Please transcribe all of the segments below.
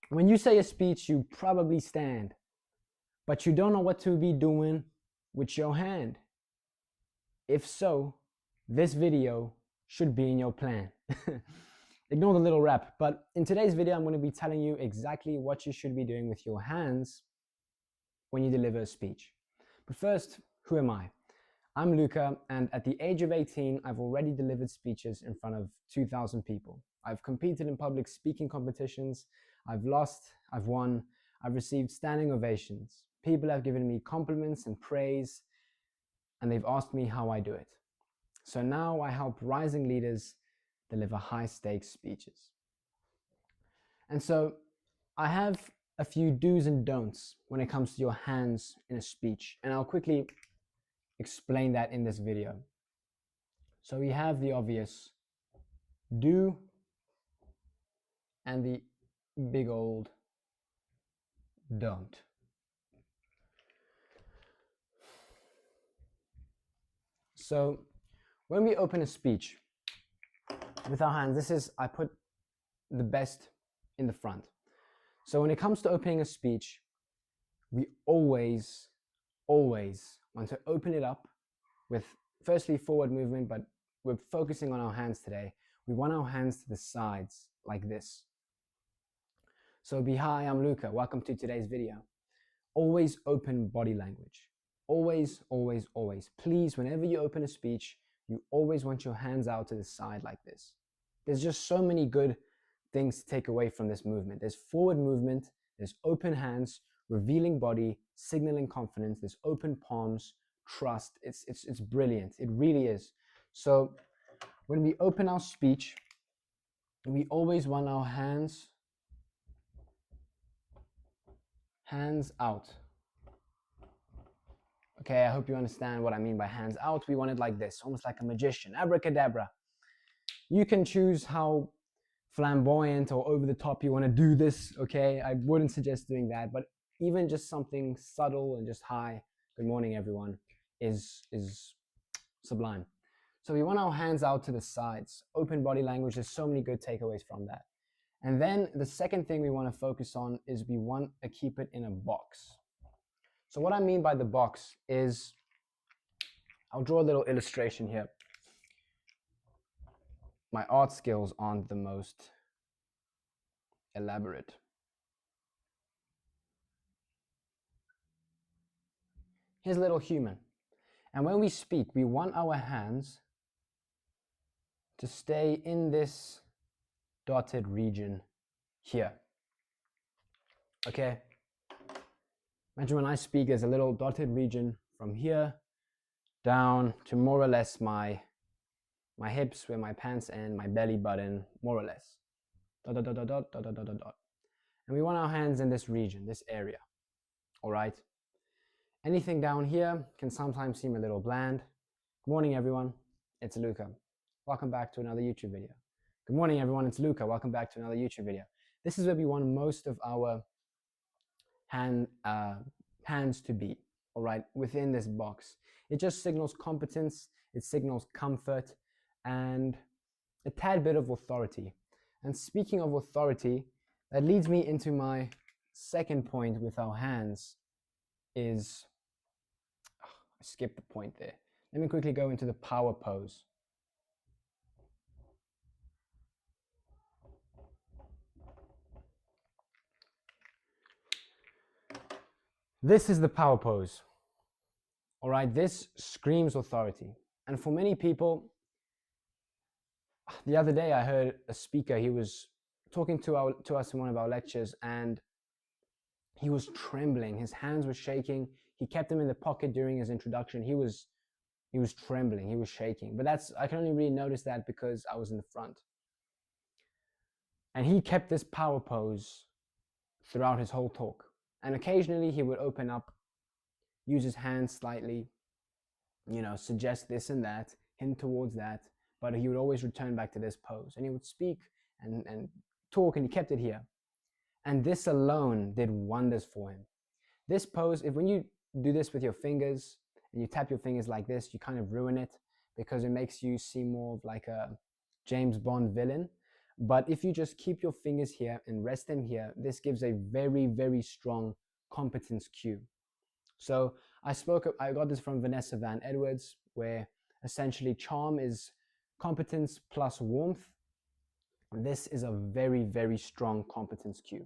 When you say a speech, you probably stand, but you don't know what to be doing with your hand. If so, this video should be in your plan. Ignore the little rap, but in today's video, I'm going to be telling you exactly what you should be doing with your hands when you deliver a speech. But first, who am I? I'm Luca, and at the age of 18, I've already delivered speeches in front of 2,000 people. I've competed in public speaking competitions, I've lost, I've won, I've received standing ovations. People have given me compliments and praise, and they've asked me how I do it. So now I help rising leaders deliver high-stakes speeches. And so I have a few do's and don'ts when it comes to your hands in a speech, and I'll quickly explain that in this video. So we have the obvious do and the big old don't. So when we open a speech with our hands, I put the best in the front. So when it comes to opening a speech, we always want to open it up with firstly forward movement, but we're focusing on our hands today. We want our hands to the sides like this. So hi, I'm Luca. Welcome to today's video. Always open body language. Always. Please, whenever you open a speech, you always want your hands out to the side like this. There's just so many good things to take away from this movement. There's forward movement, there's open hands, revealing body, signaling confidence, there's open palms, trust. It's brilliant. It really is. So when we open our speech, we always want our hands out. Okay, I hope you understand what I mean by hands out. We want it like this, almost like a magician. Abracadabra. You can choose how flamboyant or over the top you want to do this, okay? I wouldn't suggest doing that, but even just something subtle and just hi, good morning everyone, is sublime. So we want our hands out to the sides. Open body language, there's so many good takeaways from that. And then the second thing we want to focus on is we want to keep it in a box. So what I mean by the box is, I'll draw a little illustration here. My art skills aren't the most elaborate. Here's a little human. And when we speak, we want our hands to stay in this dotted region here. Okay? Imagine when I speak, there's a little dotted region from here down to more or less my hips, where my pants end, my belly button, more or less. Dot, dot, dot, dot, dot, dot, dot, dot, dot. And we want our hands in this region, this area. All right? Anything down here can sometimes seem a little bland. Good morning, everyone. It's Luca. Welcome back to another YouTube video. Good morning, everyone. It's Luca. Welcome back to another YouTube video. This is where we want most of our hands to be, all right, within this box. It just signals competence, it signals comfort, and a tad bit of authority. And speaking of authority, that leads me into my second point with our hands is, I skipped the point there. Let me quickly go into the power pose. This is the power pose. All right, this screams authority. And for many people, the other day I heard a speaker, he was talking to us in one of our lectures, and he was trembling. His hands were shaking. He kept them in the pocket during his introduction. He was trembling, he was shaking. But I can only really notice that because I was in the front. And he kept this power pose throughout his whole talk. And occasionally he would open up, use his hands slightly, suggest this and that, hint towards that, but he would always return back to this pose. And he would speak and talk, and he kept it here. And this alone did wonders for him. This pose, when you do this with your fingers and you tap your fingers like this, you kind of ruin it because it makes you seem more of like a James Bond villain. But if you just keep your fingers here and rest them here, this gives a very, very strong competence cue. So I got this from Vanessa Van Edwards, where essentially charm is competence plus warmth. This is a very, very strong competence cue.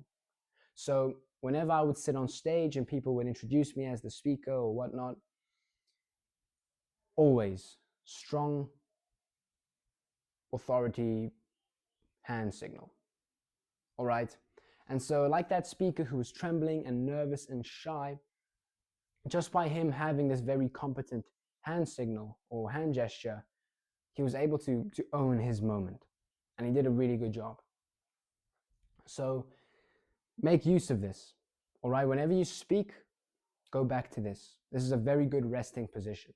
So whenever I would sit on stage and people would introduce me as the speaker or whatnot, always strong authority hand signal. All right. And so, like that speaker who was trembling and nervous and shy, just by him having this very competent hand signal or hand gesture, he was able to own his moment. And he did a really good job. So make use of this. All right. Whenever you speak, go back to this. This is a very good resting position.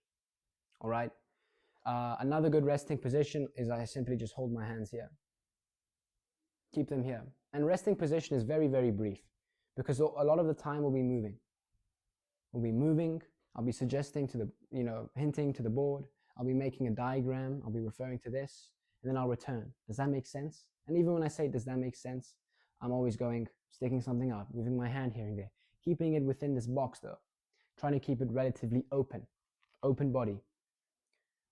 All right. Another good resting position is I simply just hold my hands here. Keep them here. And resting position is very, very brief because a lot of the time we'll be moving. We'll be moving. I'll be suggesting to the, hinting to the board. I'll be making a diagram. I'll be referring to this, and then I'll return. Does that make sense? And even when I say, does that make sense? I'm always sticking something up, moving my hand here and there, keeping it within this box though, trying to keep it relatively open body.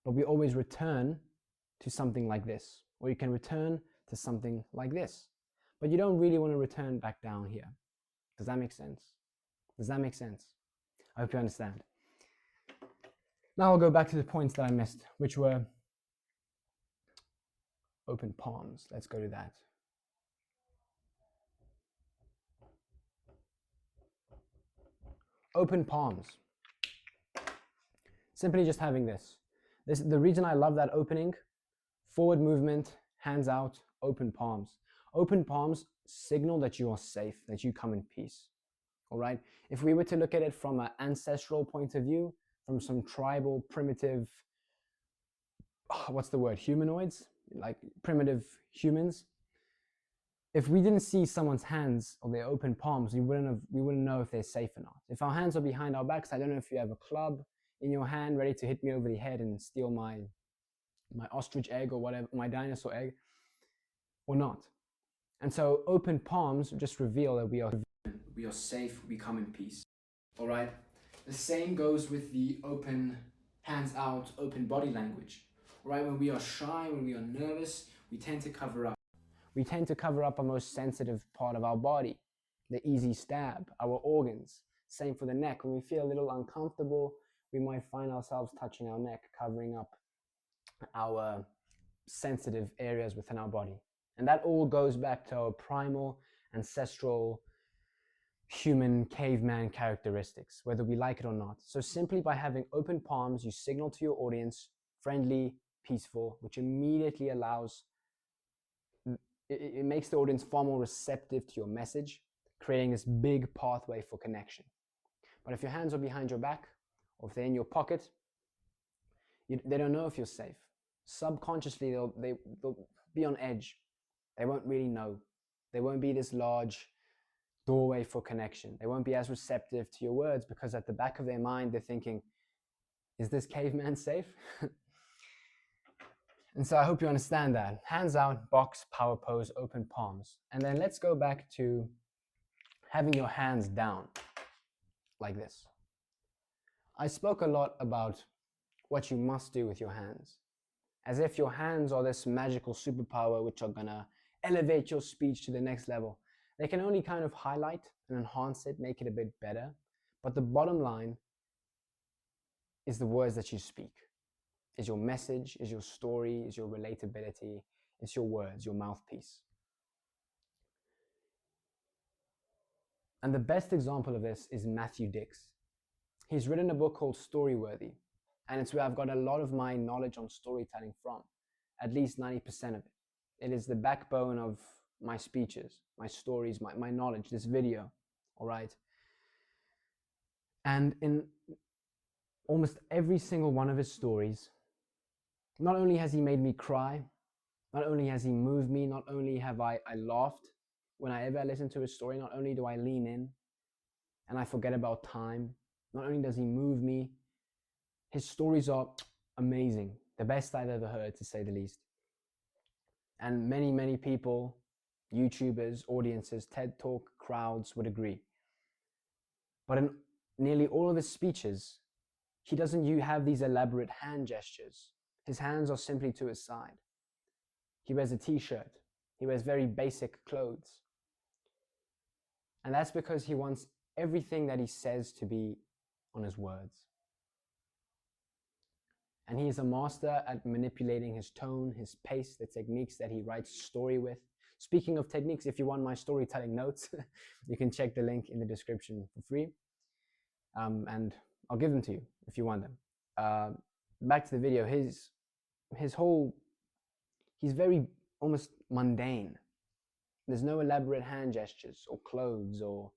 But we always return to something like this, or you can return to something like this. But you don't really want to return back down here. Does that make sense? Does that make sense? I hope you understand. Now I'll go back to the points that I missed, which were open palms. Let's go to that. Open palms. Simply just having this. The reason I love that opening, forward movement, hands out, open palms. Open palms signal that you are safe, that you come in peace. All right. If we were to look at it from an ancestral point of view, from some tribal, primitive, humanoids, like primitive humans, if we didn't see someone's hands or their open palms, we wouldn't know if they're safe or not. If our hands are behind our backs, I don't know if you have a club in your hand ready to hit me over the head and steal my ostrich egg or whatever, my dinosaur egg, or not. And so open palms just reveal that we are safe, we come in peace. All right. The same goes with the open hands out, open body language. All right. When we are shy, when we are nervous, we tend to cover up. We tend to cover up our most sensitive part of our body, the easy stab, our organs. Same for the neck. When we feel a little uncomfortable, we might find ourselves touching our neck, covering up our sensitive areas within our body. And that all goes back to our primal, ancestral, human caveman characteristics, whether we like it or not. So simply by having open palms, you signal to your audience, friendly, peaceful, which immediately allows, it makes the audience far more receptive to your message, creating this big pathway for connection. But if your hands are behind your back, or if they're in your pocket, they don't know if you're safe. Subconsciously, they'll be on edge. They won't really know. They won't be this large doorway for connection. They won't be as receptive to your words because at the back of their mind, they're thinking, is this caveman safe? And so I hope you understand that. Hands out, box, power pose, open palms. And then let's go back to having your hands down like this. I spoke a lot about what you must do with your hands, as if your hands are this magical superpower which are gonna elevate your speech to the next level. They can only kind of highlight and enhance it, make it a bit better. But the bottom line is the words that you speak, is your message, is your story, is your relatability, it's your words, your mouthpiece. And the best example of this is Matthew Dicks. He's written a book called Storyworthy, and it's where I've got a lot of my knowledge on storytelling from, at least 90% of it. It is the backbone of my speeches, my stories, my knowledge, this video, all right? And in almost every single one of his stories, not only has he made me cry, not only has he moved me, not only have I laughed when I ever listen to his story, not only do I lean in and I forget about time, not only does he move me, his stories are amazing, the best I've ever heard, to say the least. And many, many people, YouTubers, audiences, TED Talk crowds would agree. But in nearly all of his speeches, he doesn't have these elaborate hand gestures. His hands are simply to his side. He wears a t-shirt. He wears very basic clothes. And that's because he wants everything that he says to be on his words. And he is a master at manipulating his tone, his pace, the techniques that he writes story with. Speaking of techniques, if you want my storytelling notes, you can check the link in the description for free. And I'll give them to you if you want them. Back to the video, he's very almost mundane. There's no elaborate hand gestures or clothes or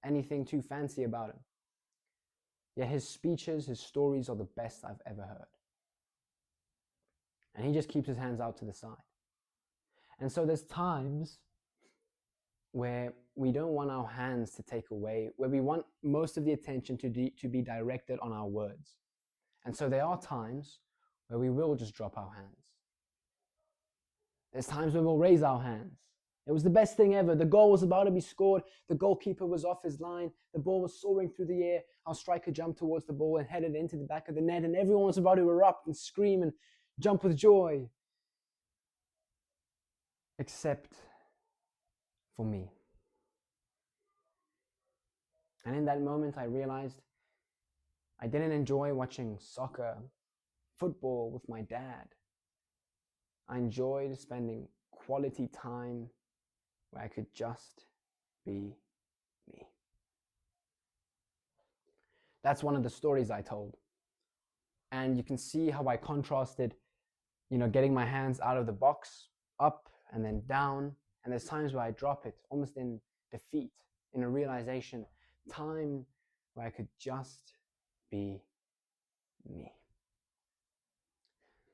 anything too fancy about him. Yet his speeches, his stories are the best I've ever heard. And he just keeps his hands out to the side. And so there's times where we don't want our hands to take away, where we want most of the attention to be directed on our words. And so there are times where we will just drop our hands. There's times when we'll raise our hands. It was the best thing ever. The goal was about to be scored. The goalkeeper was off his line. The ball was soaring through the air. Our striker jumped towards the ball and headed into the back of the net, and everyone was about to erupt and scream and jump with joy. Except for me. And in that moment, I realized I didn't enjoy watching soccer, football with my dad. I enjoyed spending quality time where I could just be me. That's one of the stories I told. And you can see how I contrasted, getting my hands out of the box, up and then down. And there's times where I drop it, almost in defeat, in a realization, time where I could just be me.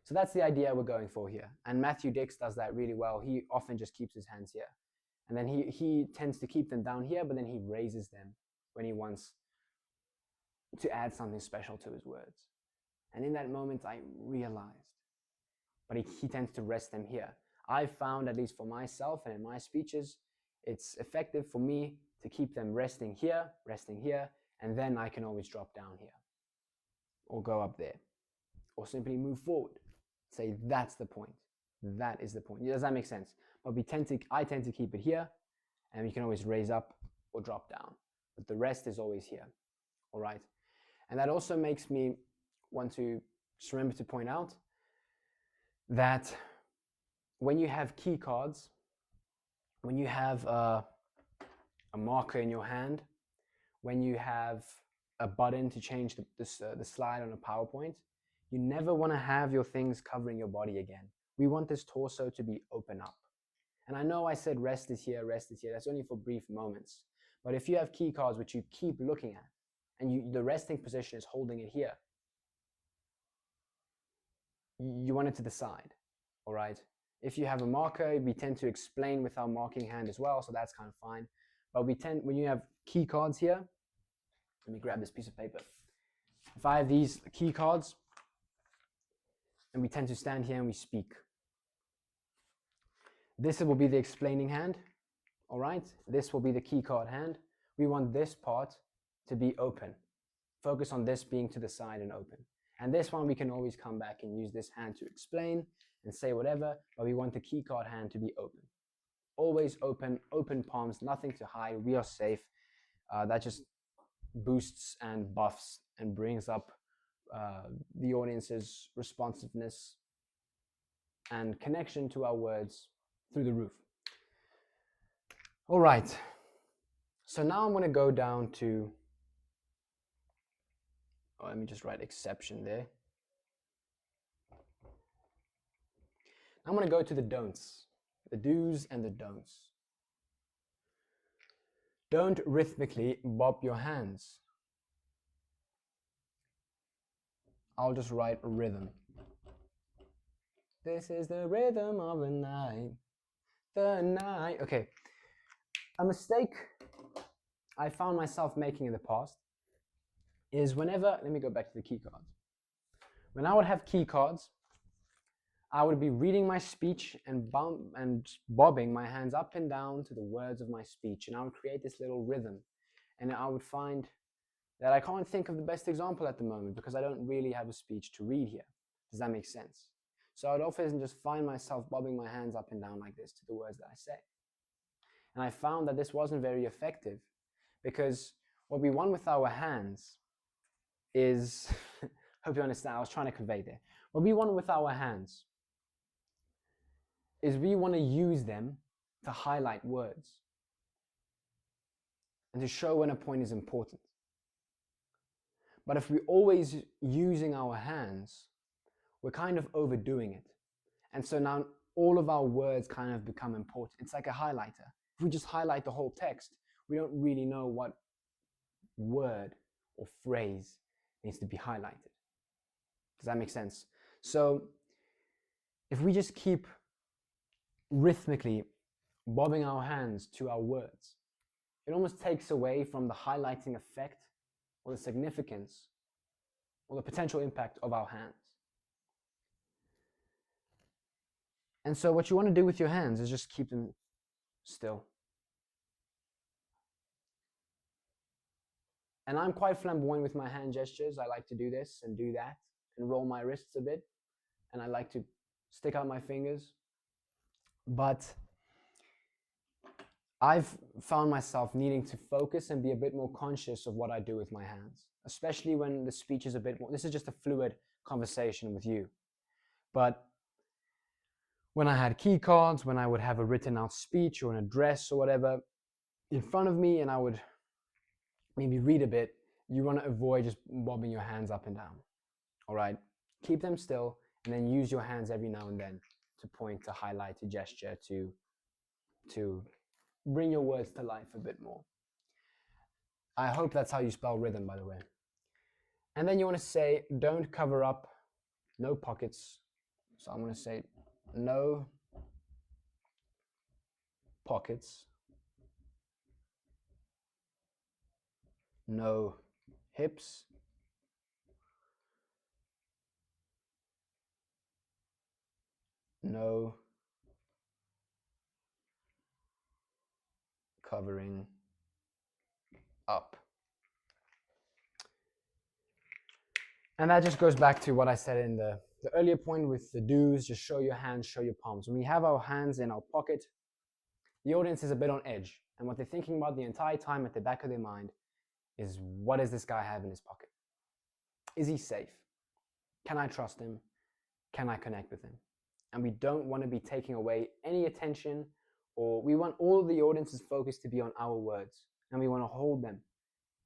So that's the idea we're going for here. And Matthew Dix does that really well. He often just keeps his hands here. And then he tends to keep them down here, but then he raises them when he wants to add something special to his words. And in that moment, I realized. But he tends to rest them here. I've found, at least for myself and in my speeches, it's effective for me to keep them resting here, and then I can always drop down here or go up there or simply move forward. Say, that's the point. That is the point. Does that make sense? But I tend to keep it here, and you can always raise up or drop down. But the rest is always here. All right. And that also makes me want to just remember to point out that when you have key cards, when you have a marker in your hand, when you have a button to change the slide on a PowerPoint, you never want to have your things covering your body again. We want this torso to be open up. And I know I said rest is here. That's only for brief moments. But if you have key cards which you keep looking at, and the resting position is holding it here, you want it to the side, all right? If you have a marker, we tend to explain with our marking hand as well, so that's kind of fine. But when you have key cards here, let me grab this piece of paper. If I have these key cards, and we tend to stand here and we speak. This will be the explaining hand, all right? This will be the key card hand. We want this part to be open. Focus on this being to the side and open. And this one, we can always come back and use this hand to explain and say whatever, but we want the key card hand to be open. Always open, open palms, nothing to hide. We are safe. That just boosts and buffs and brings up the audience's responsiveness and connection to our words through the roof. All right. So now I'm going to go down to, let me just write exception there. I'm going to go to the don'ts, the do's and the don'ts. Don't rhythmically bob your hands. I'll just write rhythm. This is the rhythm of the night. Okay. A mistake I found myself making in the past is whenever, let me go back to the key cards. When I would have key cards, I would be reading my speech and bobbing my hands up and down to the words of my speech, and I would create this little rhythm. And I would find that I can't think of the best example at the moment because I don't really have a speech to read here. Does that make sense? So I'd often just find myself bobbing my hands up and down like this to the words that I say. And I found that this wasn't very effective because what we want with our hands is, hope you understand, I was trying to convey there. What we want with our hands is we want to use them to highlight words and to show when a point is important. But if we're always using our hands, we're kind of overdoing it. And so now all of our words kind of become important. It's like a highlighter. If we just highlight the whole text, we don't really know what word or phrase needs to be highlighted. Does that make sense? So if we just keep rhythmically bobbing our hands to our words, it almost takes away from the highlighting effect or the significance or the potential impact of our hands. And so what you want to do with your hands is just keep them still. And I'm quite flamboyant with my hand gestures. I like to do this and do that and roll my wrists a bit. And I like to stick out my fingers. But I've found myself needing to focus and be a bit more conscious of what I do with my hands, especially when the speech is a bit more, this is just a fluid conversation with you. But when I had key cards, when I would have a written out speech or an address or whatever in front of me and I would maybe read a bit, you want to avoid just bobbing your hands up and down. All right? Keep them still and then use your hands every now and then to point, to highlight, to gesture, to bring your words to life a bit more. I hope that's how you spell rhythm, by the way. And then you want to say, don't cover up, no pockets. So I'm going to say, no pockets, no hips, no covering up. And that just goes back to what I said in the earlier point with the do's, just show your hands, show your palms. When we have our hands in our pocket, the audience is a bit on edge. And what they're thinking about the entire time at the back of their mind is, what does this guy have in his pocket? Is he safe? Can I trust him? Can I connect with him? And we don't want to be taking away any attention, or we want all of the audience's focus to be on our words, and we want to hold them.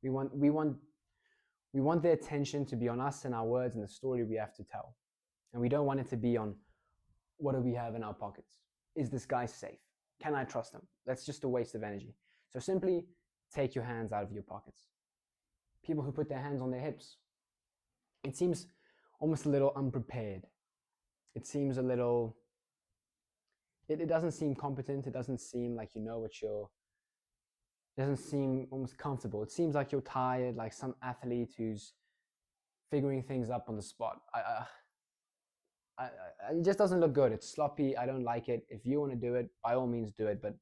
We want their attention to be on us and our words and the story we have to tell. And we don't want it to be on, what do we have in our pockets? Is this guy safe? Can I trust him? That's just a waste of energy. So simply take your hands out of your pockets. People who put their hands on their hips, it seems almost a little unprepared. It seems a little, it doesn't seem competent. It doesn't seem like you know what it doesn't seem almost comfortable. It seems like you're tired, like some athlete who's figuring things up on the spot. It just doesn't look good. It's sloppy. I don't like it. If you want to do it, by all means do it. But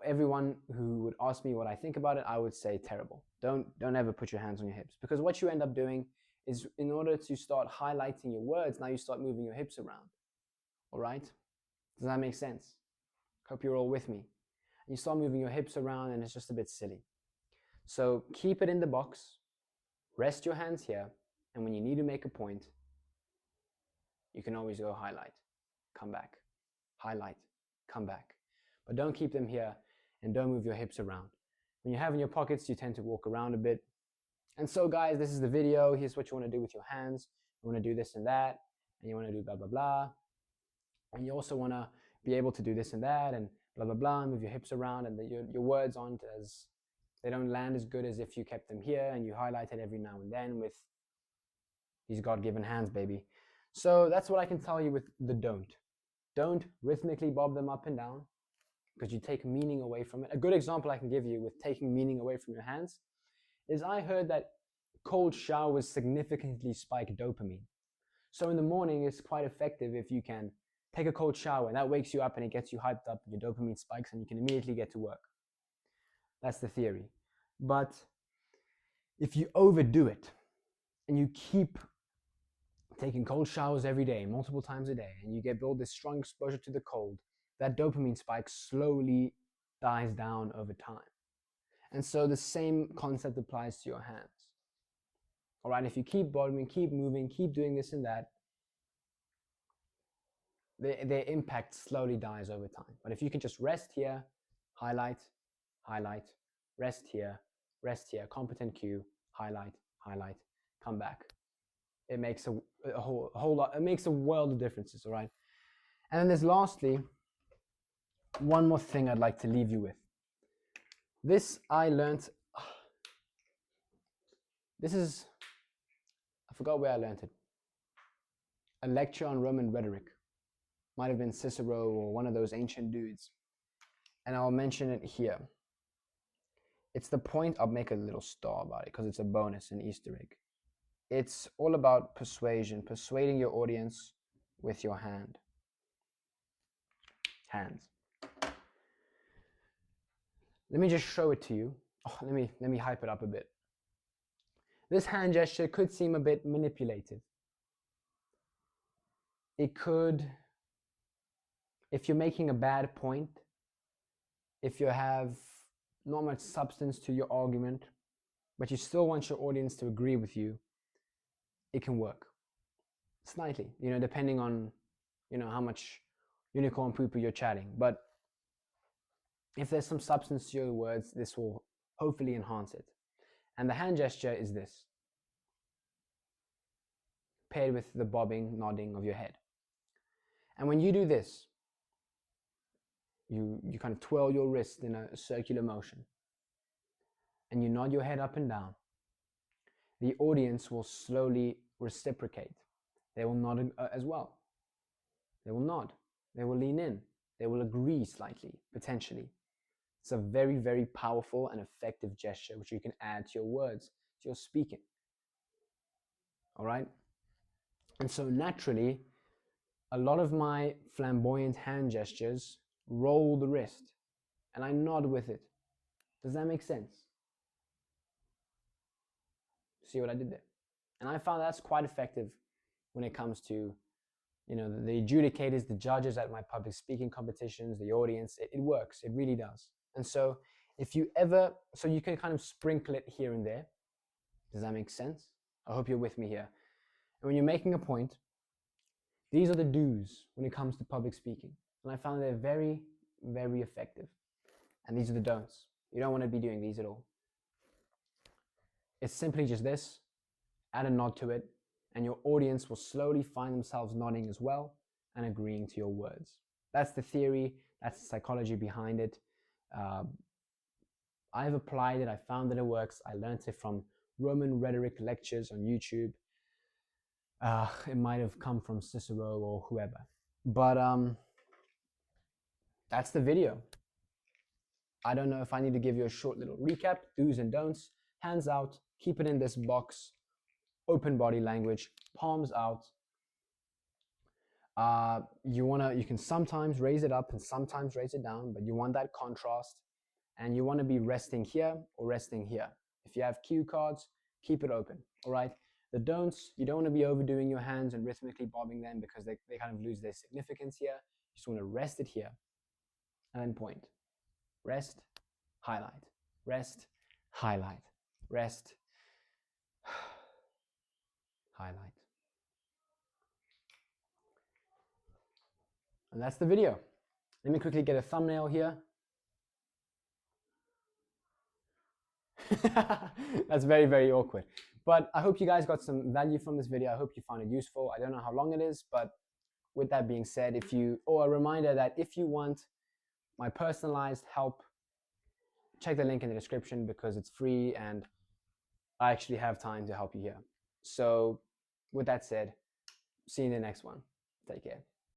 everyone who would ask me what I think about it, I would say terrible. Don't ever put your hands on your hips, because what you end up doing is, in order to start highlighting your words, now you start moving your hips around. All right? Does that make sense? Hope you're all with me. And you start moving your hips around and it's just a bit silly. So keep it in the box, rest your hands here, and when you need to make a point, you can always go highlight, come back, highlight, come back. But don't keep them here and don't move your hips around. When you have in your pockets, you tend to walk around a bit. And so guys, this is the video. Here's what you want to do with your hands. You want to do this and that, and you want to do blah, blah, blah. And you also want to be able to do this and that and blah, blah, blah, move your hips around, and your words aren't as, they don't land as good as if you kept them here and you highlight it every now and then with these God-given hands, baby. So that's what I can tell you with the don't. Don't rhythmically bob them up and down, because you take meaning away from it. A good example I can give you with taking meaning away from your hands is, I heard that cold showers significantly spike dopamine. So in the morning, it's quite effective if you can take a cold shower, and that wakes you up and it gets you hyped up, and your dopamine spikes, and you can immediately get to work. That's the theory. But if you overdo it and you keep taking cold showers every day, multiple times a day, and you get build this strong exposure to the cold, that dopamine spike slowly dies down over time. And so the same concept applies to your hands. All right, if you keep bottoming, keep moving, keep doing this and that, their impact slowly dies over time. But if you can just rest here, highlight, highlight, rest here, competent cue, highlight, highlight, come back. It makes a whole lot, it makes a world of differences, all right? And then there's lastly, one more thing I'd like to leave you with. This I learned, I forgot where I learned it. A lecture on Roman rhetoric. Might have been Cicero or one of those ancient dudes. And I'll mention it here. It's the point, I'll make a little star about it because it's a bonus, an Easter egg. It's all about persuasion, persuading your audience with your hands. Let me just show it to you. Oh, let me hype it up a bit. This hand gesture could seem a bit manipulative. It could, if you're making a bad point, if you have not much substance to your argument, but you still want your audience to agree with you, it can work. Slightly, depending on, how much unicorn poo-poo you're chatting. But if there's some substance to your words, this will hopefully enhance it. And the hand gesture is this, paired with the bobbing, nodding of your head. And when you do this, you kind of twirl your wrist in a circular motion, and you nod your head up and down. The audience will slowly reciprocate. They will nod as well. They will nod. They will lean in. They will agree slightly, potentially. It's a very, very powerful and effective gesture which you can add to your words, to your speaking. All right? And so naturally, a lot of my flamboyant hand gestures roll the wrist and I nod with it. Does that make sense? See what I did there? And I found that's quite effective when it comes to, the adjudicators, the judges at my public speaking competitions, the audience. It works. It really does. And so if you so you can kind of sprinkle it here and there. Does that make sense? I hope you're with me here. And when you're making a point, these are the do's when it comes to public speaking. And I found they're very, very effective. And these are the don'ts. You don't want to be doing these at all. It's simply just this, add a nod to it, and your audience will slowly find themselves nodding as well and agreeing to your words. That's the theory, that's the psychology behind it. I've applied it, I found that it works. I learned it from Roman rhetoric lectures on YouTube. It might have come from Cicero or whoever. But that's the video. I don't know if I need to give you a short little recap, do's and don'ts. Hands out, keep it in this box, open body language, palms out. You can sometimes raise it up and sometimes raise it down, but you want that contrast, and you want to be resting here or resting here. If you have cue cards, keep it open, all right? The don'ts, you don't want to be overdoing your hands and rhythmically bobbing them because they kind of lose their significance here. You just want to rest it here and then point. Rest, highlight, rest, highlight, rest, highlight. And that's the video. Let me quickly get a thumbnail here. That's very, very awkward. But I hope you guys got some value from this video. I hope you found it useful. I don't know how long it is, but with that being said, a reminder that if you want my personalized help, check the link in the description because it's free and I actually have time to help you here. So with that said, see you in the next one. Take care.